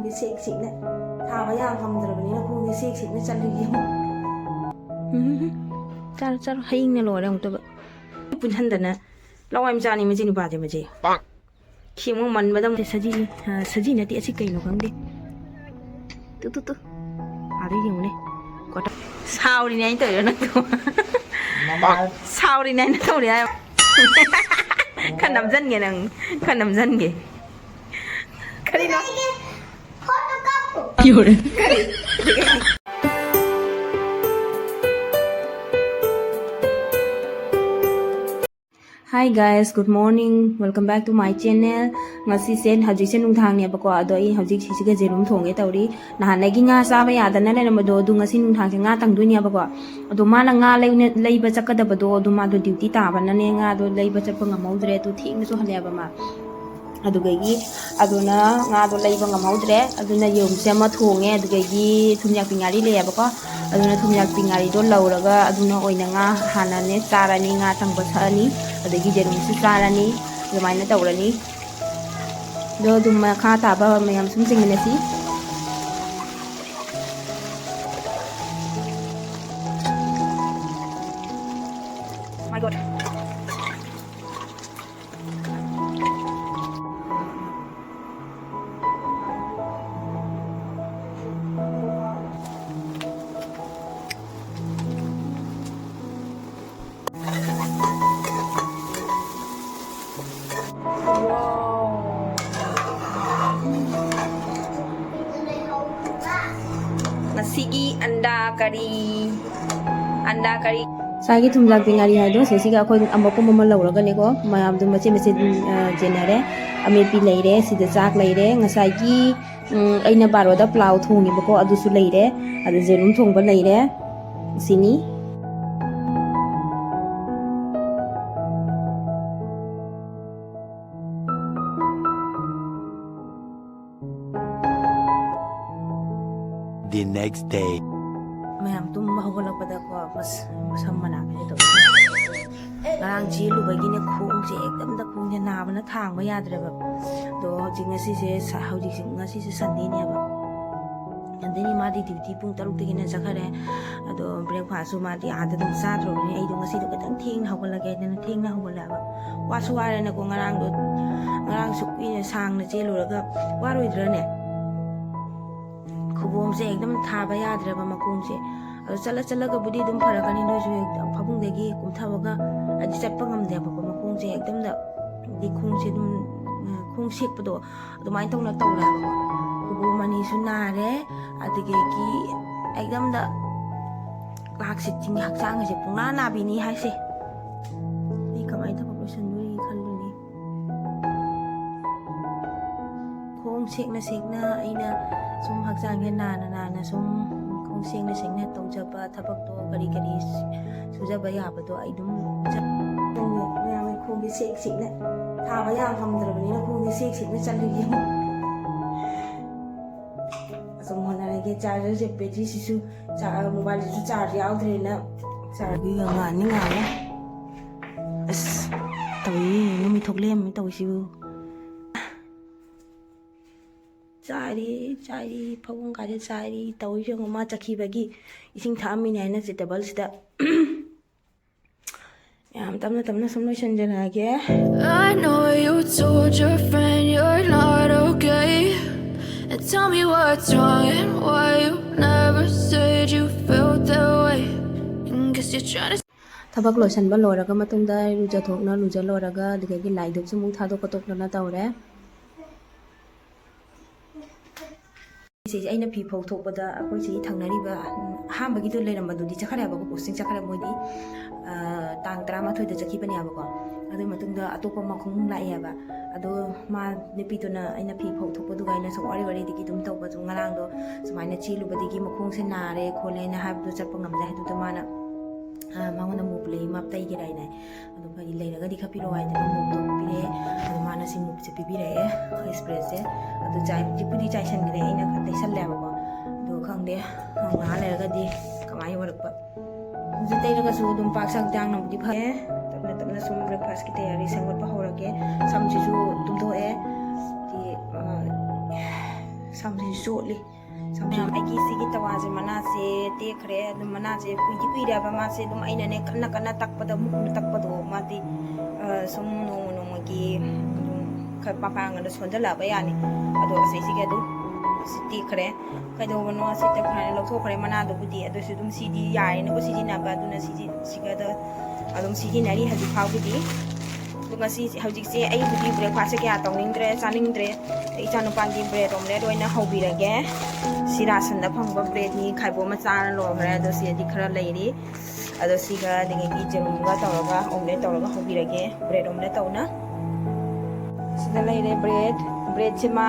ꯈꯣꯡꯒꯤ ꯁꯦꯛꯁꯤꯡꯅ ꯊꯥꯕ ꯌꯥꯝ ꯉꯝꯗ꯭ꯔꯕꯅꯤꯅ ꯈꯣꯡꯒꯤ ꯁꯦꯛꯁꯤꯡꯅ ꯆꯠꯂꯤꯒꯤ ꯆꯥꯔꯣ ꯆꯥꯔꯣ ꯍꯌꯦꯡꯅ ꯂꯣꯏꯔꯦ ꯑꯃꯨꯛꯇꯕ ꯄꯨꯟꯍꯟꯗꯅ ꯂꯋꯥꯏ ꯃꯆꯥꯅꯤ ꯃꯆꯤ ꯅꯨꯄꯥꯁꯦ ꯃꯆꯦ ꯈꯦꯡꯃ ꯃꯟꯕꯗ ꯁꯖꯤꯅꯤ ꯁꯖꯤ ꯅꯠꯇꯦ ꯑꯁꯤ ꯀꯩꯅꯣ ꯈꯪꯗꯦ ꯇꯨ ꯑꯥꯗ ꯌꯦꯡꯉꯨꯅꯦ ꯁꯥꯎꯔꯤꯅꯦ ꯑꯩꯅ ꯇꯧꯔꯤꯔꯣ ꯅꯪ ꯁꯥꯎꯔꯤꯅꯦ ꯑꯩꯅ ꯇꯧꯔꯤ ꯍꯥꯏ ꯈꯔ ꯅꯝꯖꯟꯒꯦ ꯅꯪ ꯈꯔ ꯅꯝꯖꯟꯒꯦ ꯀꯔꯤꯅꯣ ꯀꯔꯤ Hi guys, good morning. Welcome back to my channel. Ngasi hajik nungthangneabako ado I hajik sisiga jerum thonge tawri nahanagi nga chaba yadana leramado du ngasi nungthangse nga tangdoineabako ado mana nga leiba chakadabado adu ma do duty tabanane nga do leiba chappa ngamawdre tu thingna so haleba ma adugagi aduna nga do leiba ngamawdre aduna yomse ma thonge adugagi thumyak pingari leyabako aduna thumyak pingari do lauraga aduna oina nga hanane charani nga tangba thani adagi jerumsi charani adumana tawrani do dum kha taba mayam sum singminasi my god Nasigi anda kari sagi thumjak pingari haido sesiga akhoi ambaku mama lauraga neko mayam dum mache mache jenare amepi leire sida chak leire ngasai gi aina baroda plau thongi bako adusu leire adu jerum thongba leire sini the next day. Mayam tum mahogolakpada ko mas masamana kini to. Ngarang jilu bagine khong je ekdam da khong je nabana thangba yadraba. Do hojing ngasi se hojing ngasi se Sunday ne ba. Andeni madi duty pung 6 tagina jakhare ado breakfast ma di ada dum sadro ni ai do ngasi do katang thing hogolage na thing na hogolaba. Wasu ware na ko ngarang sukui ne sang na jeluraga waroidrane. Khubomse ekdam thaba yadraba makongse ado chala ga budi dum pharakani noju ekdam phabungdegi kumthabaga adi chatpa ngamde ba makongse ekdam da di khongse dum khong sekpado adumai tawna tawra ba khubomani sunare adige gi ekdam da laksit ting hakchang se pungna nabini haise ni kamai thaba losanuri khalluni khong sekna aina sum hakchang he nana sum khong sengna tawjaba thabak to kari sujaba yabado ai dum mayam khong gi sekna thaba yam ngamdrabani na khong gi sekna chaligi asum honare ge charger je peji sisu mobile ju charge yaudre na charge gi ngani ngala as tawi numi thoklem mi tawsiu chari phawung ka chari tawi jong ma chakhi bagi ising thami ne na vegetable sida yam tamna somno sanjana ge I know you told your friend you're not okay and tell me what's wrong and why you never said you felt that way and guess you're trying to thabak losan ba loraga matungda ruja thokna ruja loraga digagi laiduk sumung thado kotokna tawre aina phi phau thokpada akoi si thangnariba hambagi to leirambadudi chakhare ba posting chakhare moidi tang 13 da chakhibani abako adu matungda atopa makhung lai aba ado ma nepi to na aina phi phau thokpadu gaina sawari wari digi dum tawba ju ngarang do sumaina chilubadigi makhung se nare khole na habdu chappa ngamda hadu to mana mangona mu play map tai gi rai nai adu bagi leiraga di khapiro ai da mu to pire adu mana si mu che pibire express se adu chai jipudi chai san gi rai na khatai sal le ba do khangde nga leiraga di kamai warakpa ji tai raga su dum pak sak jang nam di pha tabna sum breakfast ki tayari sangot pa horage samji ju dum do e di samsi shortly samsi aigi sigi tawaje manase tekhre adum manase kuidi kuida ba mase dum aina ne kana takpada mukna takpado mati sum no magi ka papanga da sondala ba yani ado sai sigi adu tekhre kaido bano sita khane lokthokre manado budi ado sidum sidi yaine ko sidi na ba duna sidi siga da adum sidi nari haji phawbudi ngasi hojikse ai budi breakfast kya tawningdre chaningdre ichanu pangi bread omelette oina hobirage sira sanda phangba bread ni khaibo ma chana lo khare ado si di khara leiri ado siga dingi ki jerum ga tawraga omelette tawraga hobirage bread omelette tawna sida leire bread chima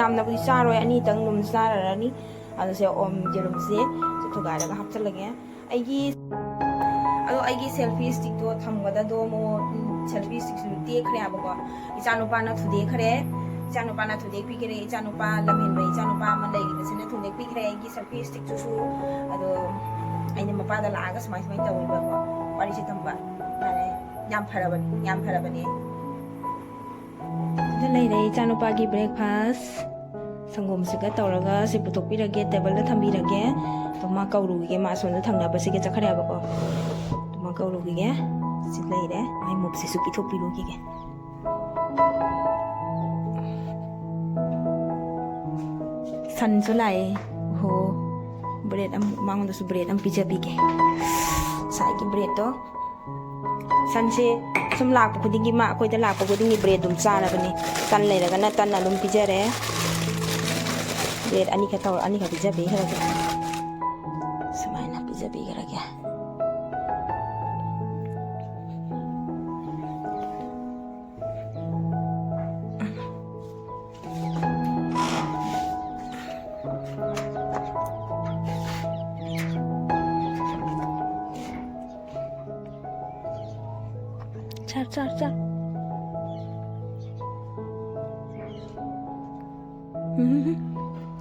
yamna budi charoi ani tang num chararani ado se jerum se thuga daga hapchalage aigi ado aigi selfie stick do thamgada do mo selfie stick su tekhre abago ichanu pa na thude khare ichanu pa na thude pi kare ichanu pa lamin bai ichanu pa man lai gi sene thude pi kare aigi selfie stick su ado aine mapa da laga smai tawi ba ko pari se tamba mane yam pharabani da lai dai ichanu pa gi breakfast sangom siga tawraga se putok pi rage table da thambi rage to ma kawru gi ma son da thangna ba se ge chakhare abago to ma kawru gi sit lai de ai mop se su pi thok pi ru gi ge san su lai ho bread am mang da su bread am pizza bi ge sai ki bread to san se sum lak pu dingi ma koi da lak pu dingi bread dum cha na bani tan lai daga na tan na dum pizza re bread ani ka taw ani ka pizza bi hara ge samai na pizza bi hara ge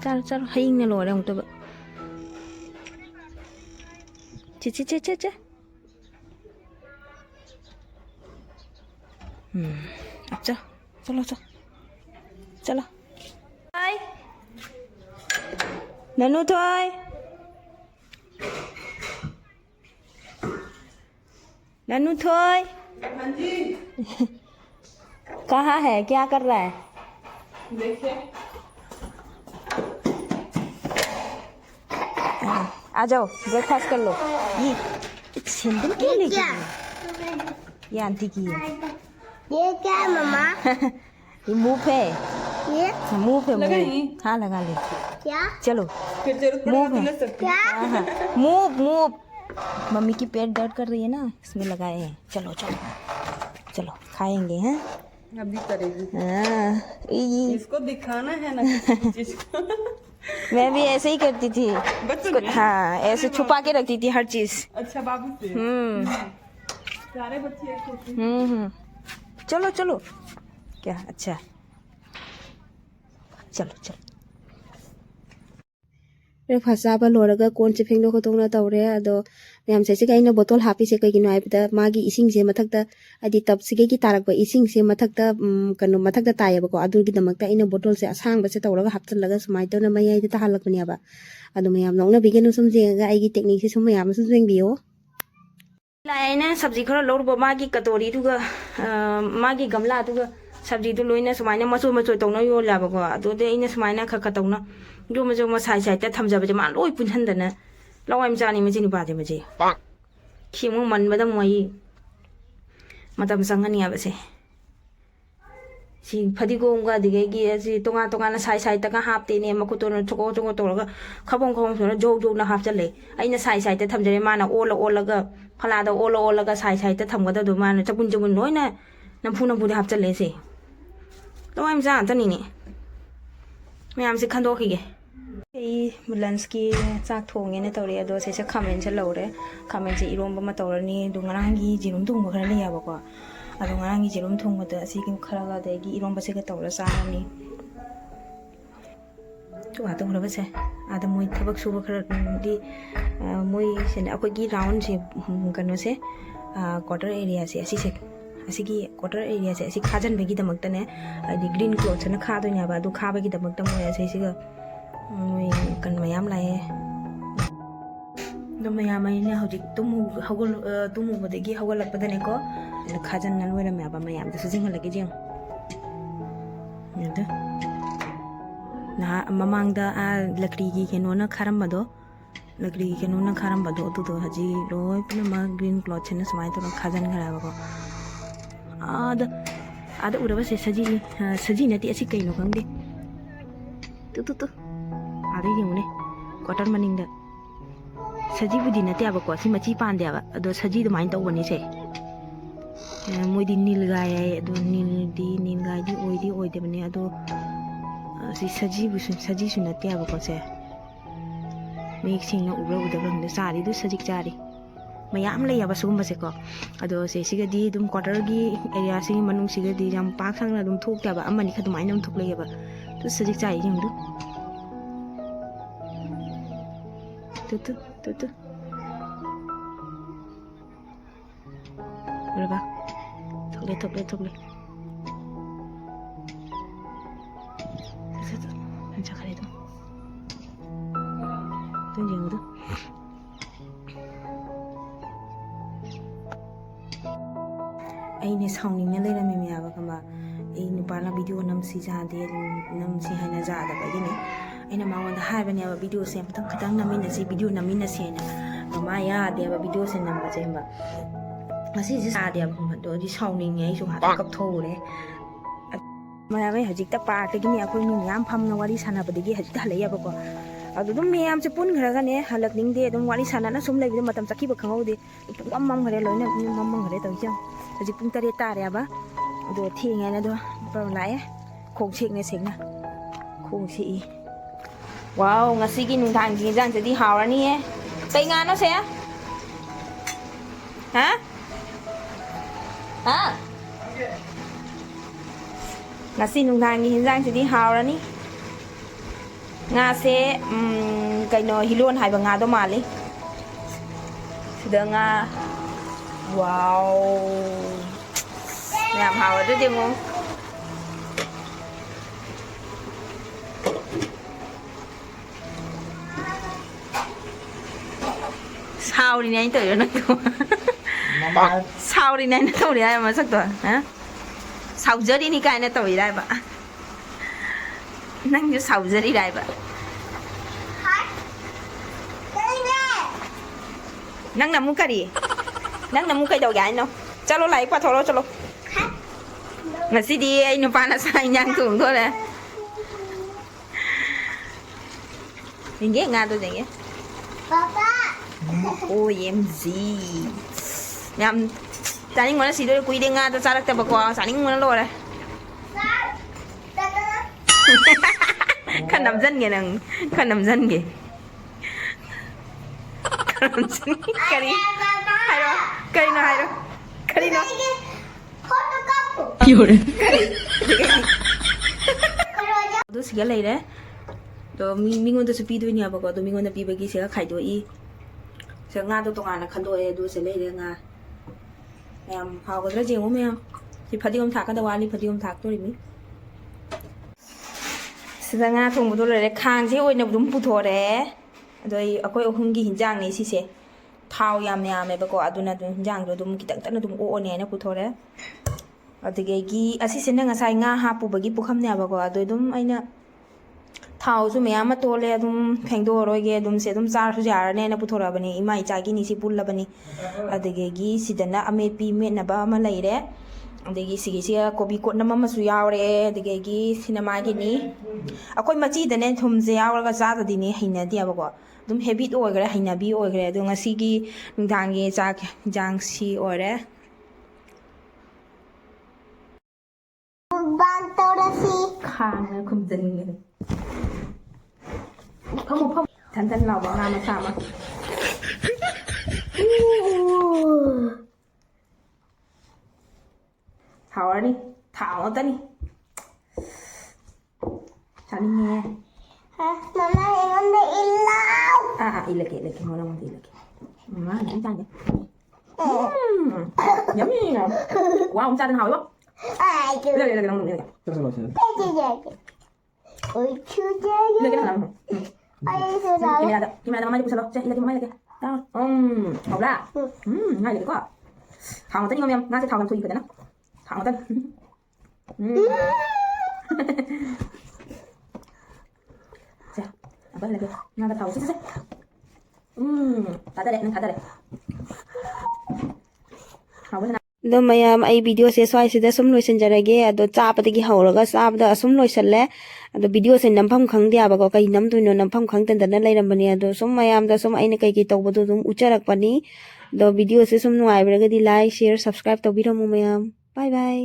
char char haing na lo rong to ba che अच्छा चलो हाय ननू थोय हाँ जी कहाँ है क्या कर रहा है देखिए आ जाओ ब्रेकफास्ट कर लो ये सैंडल क्यों लेके ये आंटी की है ये क्या है मम्मा? ये मुंह पे ये मुंह पे लगाई? हाँ लगा ले क्या? चलो फिर जरूरत पड़ेगा तो ले सकते क्या? हाँ मुंह मम्मी की पेट दर्द कर रही है ना इसमें लगाए हैं चलो खाएंगे हैं हैं। अभी करेगी हाँ इसको दिखाना है ना किसी चीज को मैं भी ऐसे ही करती थी बचपन में हाँ ऐसे छुपा के रखती थी हर चीज अच्छा बाबू से सारे बच्चे ऐसे होते हैं। चलो क्या अच्छा चलो ब्रेकफास्ट चाबा लोरगा कोन से फेंगदो खतोंना तौरे अदो मैम से कहीं बोतल हापी से कहीं हाइबदा मागी इसिंग से मथकता अदि तब से की तारकबा इसिंग से मथकता कनो मथकता तायबको अदुगी दमकता इन बोतल से असांग से तौरगा हापचलगा सुमाय तोना मयाई ता हालकबनियाबा अदो मैम नौना बिगेनु समजेगा आईगी टेक्निक से सुम मैम सुम जेंबियो लाइना सब्जी खरा लौरबो मागी कटोरी दुगा मागी गमला दुगा सब्जी दु लोइना सुमाइना मचो तौना यो लाबको अदोदे इन सुमाइना खख तौना जो मजो मसाई साइड थमजबजे मा लोई पुनहंदना लवाइम जानी मजी नुपाजे मजी खिमु मनबदा मोई मतम संगनी आबसे सी फदिगोम गा दिगेगी असि तोंगा साई तका हापते ने मकुतोन चोको तोरगा खबों सोना जो ना हापचले अइना साई थमजरे माना ओलगा फलादा ओलगा साई थमगदा दो माना चपुन नोइना नफु हापचले से लवाइम जा तनीने मैम से खंदोखिगे लंच की चाक थोंगे तौरे अदो से खामेन से लौरे खामेन से इरोंब तौरनी दुंगरांगी जिरुम थोंब खरा लेयाबको अदो ngaraंगी जिरुम थोंबद असिगि खरागा देगी इरोंब से तौरा चानी तो आतो खरबसे आदा मोय थबक सुब खरदी मोय से अखोगी राउंड से कनो से क्वार्टर एरिया से असिगी क्वार्टर एरिया से असि खाजन बेगी दमकतने ग्रीन क्लॉथ से खादोइना बा दु खाबगी दमकत मोय से กันมายามไรดมยามเนี่ยเขาจิตุ้มเขาก็ตุ้มหัวเด็กเขาก็หลับไปแต่เนี่ยก็ข้าจันนั้นเวลาแม่บ้านมายามจะซื้อจริงอะไรกันจริงเนี่ยเด้อนะมามังดาลักดีกี่แค่นู้นนะคารัมบัดลักดีแค่นู้นนะคารัมบัดตัวตัวฮัจิโรยเป็นมากรีนคลอธเช่นสมัยตัวข้าจันกันแล้วก็ada udah pas saji nanti asyik kain lokang deh tuh ada yang mana kotor maning dah saji budi nanti apa kok si maci pandai apa ada saji tu main tahu bani sih mau di nil gaya ada nil gaya di oi deh bani ada si saji sunati apa kok sih mixing na udah bang sari tu saji cari mayam lay apa sugum base ko ado se sigadi dum quarter gi area sing manung sigadi jam pak sang na dum thuk ta ba amani kha dum ai nam thuk lay ba tu sajik chai jing du tu berapa thuk le ancha khare tu jing du ai sounding ne le me ya ba kama ai nu pa na video nam si ja de nam si ha na ja da ba ni ai na ma wa da ha ba ne ba video se patang khatang na min na si video na min na se na ma ya de ba video se nam ba che ba ngasi si sa de ba do di sounding ne su ha kap tho le ma ya ba hajik ta pa te gi ni akoi mi yam pham na wari sana ba de gi hajik ta le ya ba ko adu dum me yam che pun khara ga ne halak ning de dum wari sana na sum le bi matam chaki ba khangau de pum mam khare loi na mam khare tau chang hajik pung tare ta re ba do thi ngai na do ba lai khong chik ne sing na khong si wow ngasi gi nung thang gi jang je di haw ra ni e kai nga no se ha ngasi nung thang gi jang je di haw ra ni nga se kai no hilon hai ba nga do ma le sida nga wow làm hào ở đây không sao đi này anh tự nó sao đi này nó tôi đi ai mà sắc tuổi hả sao giờ đi đi cái này tôi đây bạn năng như sao giờ đi đây bạn năng nằm muốn cái gì năng nằm muốn cái đầu gái nó cho nó lấy qua thôi cho nó ngasi di ai nu panas nyang tung thôi nè nghe nga tôi nghe Papa. OMG nhầm tani ngona si do kui de nga to sarak ta bakwa sani ngona lo re kan nam dân nghe nang kan nam dân nghe kan nam dân kari hai đó kari nó Yaudah. Itu segala ini, tuh minggu itu sepi tuh ini apa kok? Tuh minggu itu bagi saya kai tuh i, saya ngah tuh tengah nak kado itu segala ini ngah. Em, hao cái gì không em? Thì phải đi om thạc cái đầu anh đi phải đi om thạc tôi đi. Saya ngah thùng một đôi rồi khang chứ ôi nó đúng bút thôi đấy. Rồi ở coi ông ghi hình dạng này xí xí. Thao yam yam này bác adu na dung jang do dum kita tak na dum o ne na puthore adige gi asisi na ngasai nga ha pu bagi pukham ne ba ko adu dum aina thao su me ama tole dum phengdo roi ge dum se dum char su jar ne na puthora bani imai cha gi ni si pulla bani adige gi sidana ame pi me na ba ma lai re adige sigi sia kobi ko na ma su yaw re adige gi cinema gi ni akoi machi da ne thum je yaw ga za da di ni hina dia ba ko dum habit oigre hainabi oigre do ngasi gi nungdangi chak jangsi ore Bang torasi. khang khum zen ngi phom tan law ba ma sa ma thảo đi thảo ta đi thảo đi nghe Mama ingin diilau. Ilaki, mana mau ilaki. Mama, ini jangan. Giống như nào? Wow, ông cha đang hỏi quá. Đây, Ôi, chú chơi. Đây cái nào? Ay, sudah. Gimana mamanya pusalo? Cek, ilagay mamanya lagi. Tahu. Wala. Ngay lagi ko. Thang tadi ngomong ngasih thang tuh ikut na. Thang tadi. Cek, apa lagi? Nggak tahu sih. Tada deh. ꯑꯗꯣ ꯃꯌꯥꯝ ꯑꯩ ꯚꯤꯗꯤꯑꯣꯁꯦ ꯁ꯭ꯋꯥꯏꯁꯤꯗ ꯁꯨꯝ ꯂꯣꯏꯁꯤꯟꯖꯔꯒꯦ ꯑꯗꯣ ꯆꯥꯕꯗꯒꯤ ꯍꯧꯔꯒ ꯆꯥꯕꯗ ꯑꯁꯨꯝ ꯂꯣꯏꯁꯤꯜꯂꯦ ꯑꯗꯣ ꯚꯤꯗꯤꯑꯣꯁꯦ ꯅꯝꯐꯝ ꯈꯪꯗꯦ ꯌꯥꯕꯀꯣ ꯀꯩ ꯅꯝꯗꯣꯏꯅꯣ ꯅꯝꯐꯝ ꯈꯪꯗꯗꯅ ꯂꯩꯔꯝꯕꯅꯦ ꯑꯗꯣ ꯁꯨꯝ ꯃꯌꯥꯝꯗ ꯁꯨꯝ ꯑꯩꯅ ꯀꯩꯀꯩ ꯇꯧꯕꯗꯣ ꯑꯗꯨꯝ ꯎꯠꯆꯔꯛꯄꯅꯤ ꯑꯗꯣ ꯚꯤꯗꯤꯑꯣꯁꯦ ꯁꯨꯝ ꯅꯨꯡꯉꯥꯏꯕꯤꯔꯒꯗꯤ ꯂꯥꯏꯛ ꯁꯤꯌꯔ ꯁꯕꯁꯀ꯭ꯔꯥꯏꯕ ꯇꯧꯕꯤꯔꯝꯃꯨ ꯃꯌꯥꯝ ꯕꯥꯏ ꯕꯥꯏ